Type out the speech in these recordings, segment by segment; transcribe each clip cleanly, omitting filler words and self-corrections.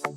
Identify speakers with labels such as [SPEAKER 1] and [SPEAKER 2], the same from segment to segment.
[SPEAKER 1] All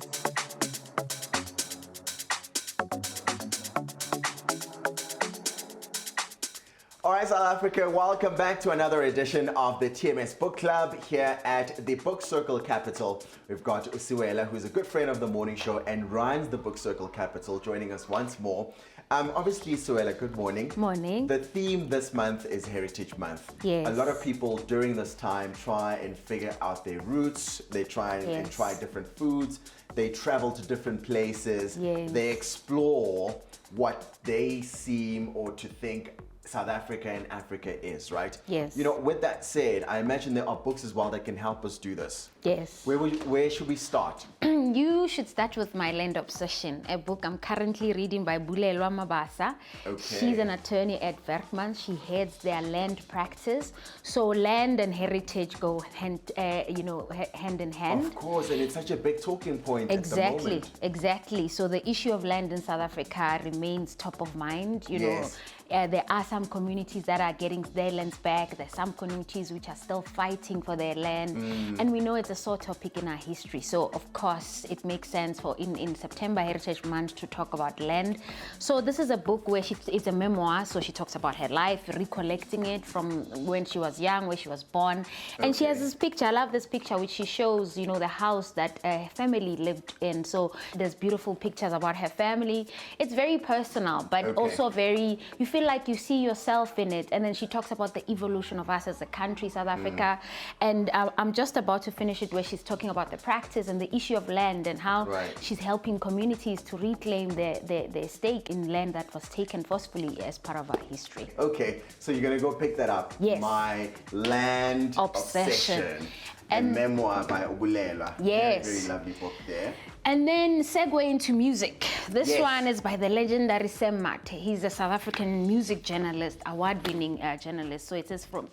[SPEAKER 1] right, South Africa, welcome back to another edition of the TNS Book Club here at the Book Circle Capital. We've got Sewela, who's a good friend of the morning show and runs the Book Circle Capital, joining us once more. Obviously, Sewela, good morning.
[SPEAKER 2] Morning.
[SPEAKER 1] The theme this month is Heritage Month.
[SPEAKER 2] Yes.
[SPEAKER 1] A lot of people during this time try and figure out their roots. They try and try different foods. They travel to different places.
[SPEAKER 2] Yes.
[SPEAKER 1] They explore what they seem or to think South Africa and Africa is, right?
[SPEAKER 2] Yes.
[SPEAKER 1] You know, with that said, I imagine there are books as well that can help us do this.
[SPEAKER 2] Yes.
[SPEAKER 1] Where should we start?
[SPEAKER 2] You should start with My Land Obsession, a book I'm currently reading by Bulelwa Mabasa.
[SPEAKER 1] Okay.
[SPEAKER 2] She's an attorney at Werkman. She heads their land practice. So land and heritage go hand in hand.
[SPEAKER 1] Of course, and it's such a big talking point at the moment.
[SPEAKER 2] Exactly. So the issue of land in South Africa remains top of mind. You know, there are some communities that are getting their lands back. There's some communities which are still fighting for their land. And we know it's a sore topic in our history. So, of course, it makes sense for in September Heritage Month to talk about land. So this is a book where it's a memoir. So she talks about her life, recollecting it from when she was young, where she was born. And she has this picture. I love this picture, which she shows, you know, the house that her family lived in. So there's beautiful pictures about her family. It's very personal, but also very, you feel like you see yourself in it. And then she talks about the evolution of us as a country, South Africa. And I'm just about to finish it, where she's talking about the practice and the issue of land and how she's helping communities to reclaim their stake in land that was taken forcefully as part of our history. Okay,
[SPEAKER 1] so you're going to go pick that up.
[SPEAKER 2] Yes.
[SPEAKER 1] My Land Obsession. A memoir by Bulelwa.
[SPEAKER 2] Yes.
[SPEAKER 1] Very lovely book there.
[SPEAKER 2] And then segue into music. This one is by the legendary Sam Mathe. He's a South African music journalist, award-winning journalist. So it says from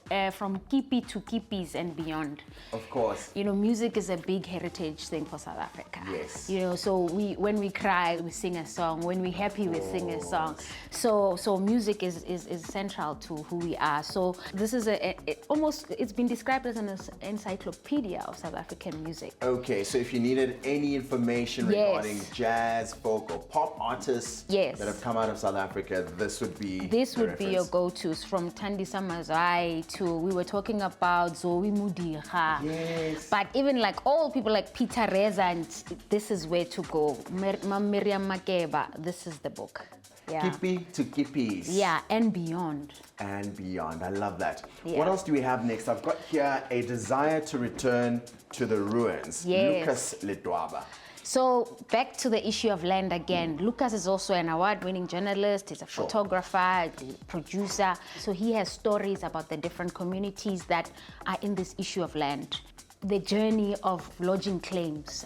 [SPEAKER 2] Kipi to Kipis and beyond.
[SPEAKER 1] Of course.
[SPEAKER 2] You know, music is a big heritage thing for South Africa.
[SPEAKER 1] Yes.
[SPEAKER 2] You know, so when we cry, we sing a song. When we're happy, we sing a song. So music is central to who we are. So this is it's been described as an encyclopedia of South African music.
[SPEAKER 1] Okay, so if you needed any information regarding jazz, folk, or pop artists that have come out of South Africa, this would be
[SPEAKER 2] your go-tos. From Thandisa Mazwai to, we were talking about Zoe Mudiga.
[SPEAKER 1] Yes.
[SPEAKER 2] But even like all people like Peter Reza, and this is where to go. Miriam Makeba, this is the book. Yeah.
[SPEAKER 1] Kipi to Kipis.
[SPEAKER 2] Yeah, and beyond.
[SPEAKER 1] And beyond. I love that. Yeah. What else do we have next? I've got here A Desire to Return to the Ruins.
[SPEAKER 2] Yes.
[SPEAKER 1] Lucas Ledwaba.
[SPEAKER 2] So back to the issue of land again. Lucas is also an award-winning journalist. He's a photographer, a producer. So he has stories about the different communities that are in this issue of land. The journey of lodging claims,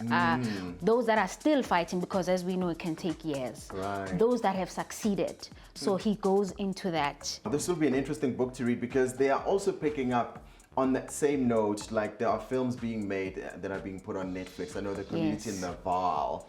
[SPEAKER 2] those that are still fighting, because as we know, it can take years.
[SPEAKER 1] Right.
[SPEAKER 2] Those that have succeeded. So he goes into that.
[SPEAKER 1] This will be an interesting book to read, because they are also picking up on that same note, like there are films being made that are being put on Netflix. I know the community in the Vaal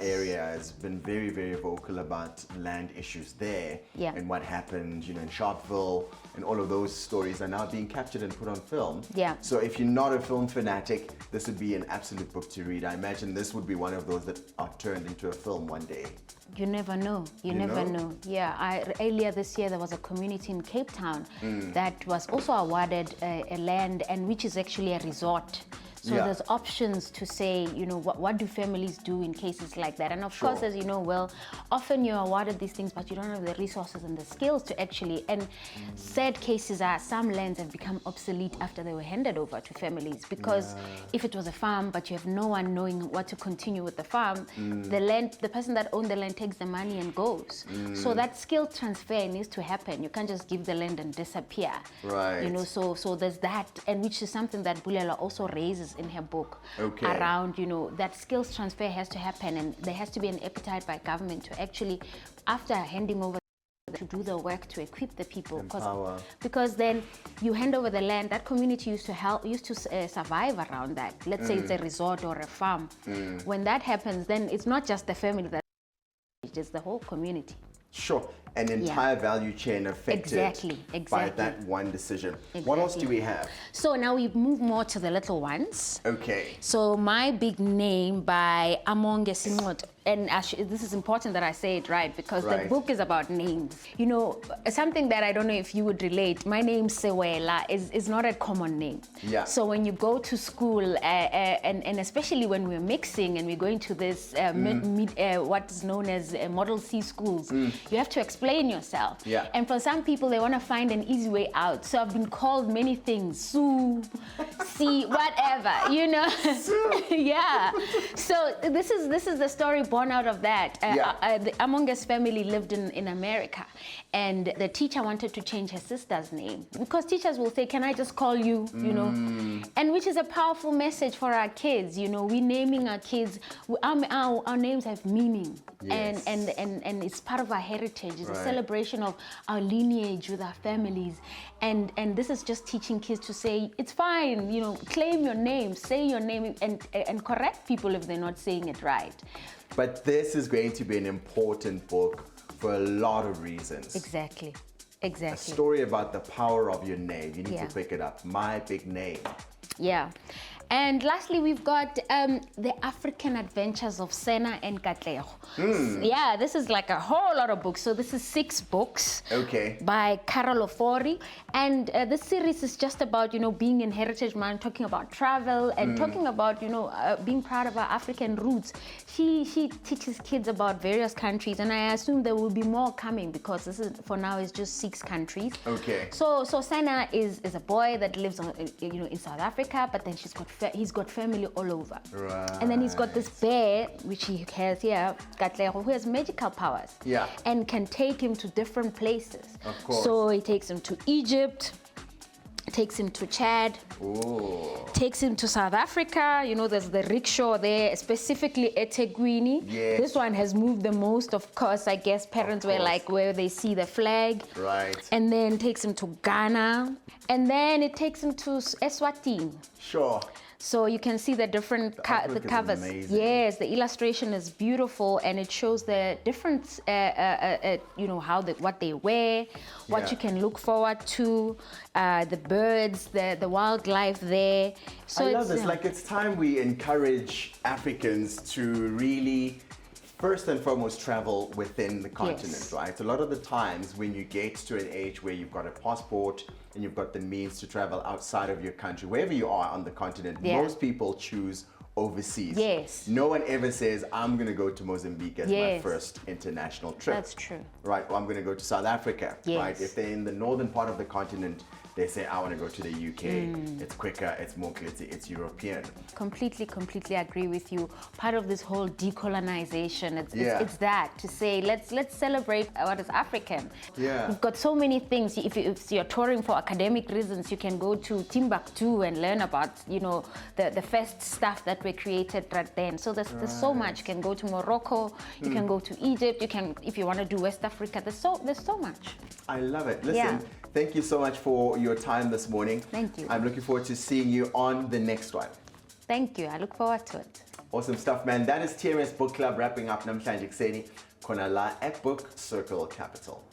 [SPEAKER 1] area has been very, very vocal about land issues there and what happened, you know, in Sharpeville, and all of those stories are now being captured and put on film.
[SPEAKER 2] Yeah.
[SPEAKER 1] So if you're not a film fanatic, this would be an absolute book to read. I imagine this would be one of those that are turned into a film one day.
[SPEAKER 2] You never know. You never know. Yeah, earlier this year there was a community in Cape Town that was also awarded a land, and which is actually a resort. So there's options to say, you know, what do families do in cases like that? And of course, as you know, well, often you're awarded these things, but you don't have the resources and the skills to actually, and sad cases are some lands have become obsolete after they were handed over to families, because if it was a farm, but you have no one knowing what to continue with the farm, the person that owned the land takes the money and goes. So that skill transfer needs to happen. You can't just give the land and disappear.
[SPEAKER 1] Right.
[SPEAKER 2] You know, so there's that, and which is something that Bulelwa also raises in her book around, you know, that skills transfer has to happen, and there has to be an appetite by government to actually, after handing over, to do the work to equip the people, because then you hand over the land. That community used to survive around that. Let's say it's a resort or a farm. When that happens, then it's not just the family that, it's the whole community.
[SPEAKER 1] Sure. an entire value chain affected by that one decision. What else do we have?
[SPEAKER 2] So now we move more to the little ones.
[SPEAKER 1] Okay.
[SPEAKER 2] So My Big Name by Amonge Sinqoto. And actually, this is important that I say it right, because the book is about names. You know, something that I don't know if you would relate. My name Sewela is not a common name.
[SPEAKER 1] Yeah.
[SPEAKER 2] So when you go to school, and especially when we're mixing and we're going to this what is known as Model C schools, you have to explain yourself.
[SPEAKER 1] Yeah.
[SPEAKER 2] And for some people, they want to find an easy way out. So I've been called many things, Sue, C, whatever, you know. Yeah. So this is the story born out of that. The Amonge's family lived in America, and the teacher wanted to change her sister's name, because teachers will say, can I just call you, you know, and which is a powerful message for our kids. You know, we're naming our kids, our names have meaning.
[SPEAKER 1] Yes.
[SPEAKER 2] And it's part of our heritage. It's a celebration of our lineage with our families, and this is just teaching kids to say it's fine, you know, claim your name, say your name, and correct people if they're not saying it right.
[SPEAKER 1] But this is going to be an important book for a lot of reasons.
[SPEAKER 2] Exactly.
[SPEAKER 1] A story about the power of your name. You need to pick it up. My Big Name.
[SPEAKER 2] Yeah. And lastly, we've got The African Adventures of Sena and Katlego. Yeah, this is like a whole lot of books. So this is 6 books by Carol Ofori. And this series is just about, you know, being in Heritage Month, talking about travel and talking about, you know, being proud of our African roots. She teaches kids about various countries, and I assume there will be more coming, because this is, for now, is just 6 countries.
[SPEAKER 1] Okay.
[SPEAKER 2] So Sena is a boy that lives in South Africa, but then he's got family all over.
[SPEAKER 1] Right.
[SPEAKER 2] And then he's got this bear, which he has here, Katlego, who has magical powers.
[SPEAKER 1] Yeah.
[SPEAKER 2] And can take him to different places.
[SPEAKER 1] Of course.
[SPEAKER 2] So he takes him to Egypt, takes him to Chad, takes him to South Africa. You know, there's the rickshaw there, specifically eThekwini.
[SPEAKER 1] Yes.
[SPEAKER 2] This one has moved the most, of course. I guess parents were like where they see the flag.
[SPEAKER 1] Right.
[SPEAKER 2] And then takes him to Ghana. And then it takes him to Eswatini.
[SPEAKER 1] Sure.
[SPEAKER 2] So you can see the different the covers.
[SPEAKER 1] Amazing.
[SPEAKER 2] Yes, the illustration is beautiful, and it shows the different, you know, what they wear, what you can look forward to, the birds, the wildlife there. So
[SPEAKER 1] I love this. Like, it's time we encourage Africans to really, first and foremost, travel within the continent, right? A lot of the times when you get to an age where you've got a passport and you've got the means to travel outside of your country, wherever you are on the continent, most people choose overseas.
[SPEAKER 2] Yes.
[SPEAKER 1] No one ever says, I'm going to go to Mozambique as my first international trip.
[SPEAKER 2] That's true.
[SPEAKER 1] Right? Or I'm going to go to South Africa, right? If they're in the northern part of the continent, they say, I want to go to the UK. It's quicker, it's more glitzy, it's European.
[SPEAKER 2] Completely agree with you. Part of this whole decolonization, it's that, to say, let's celebrate what is African.
[SPEAKER 1] Yeah.
[SPEAKER 2] We've got so many things. If you're touring for academic reasons, you can go to Timbuktu and learn about, you know, the first stuff that were created right then. So there's so much. You can go to Morocco, you can go to Egypt, you can, if you want to do West Africa, there's so much.
[SPEAKER 1] I love it. Listen, thank you so much for your time this morning.
[SPEAKER 2] Thank you.
[SPEAKER 1] I'm looking forward to seeing you on the next one.
[SPEAKER 2] Thank you. I look forward to it.
[SPEAKER 1] Awesome stuff, man. That is TNS Book Club wrapping up namhlanje kuseni khona la at Book Circle Capital.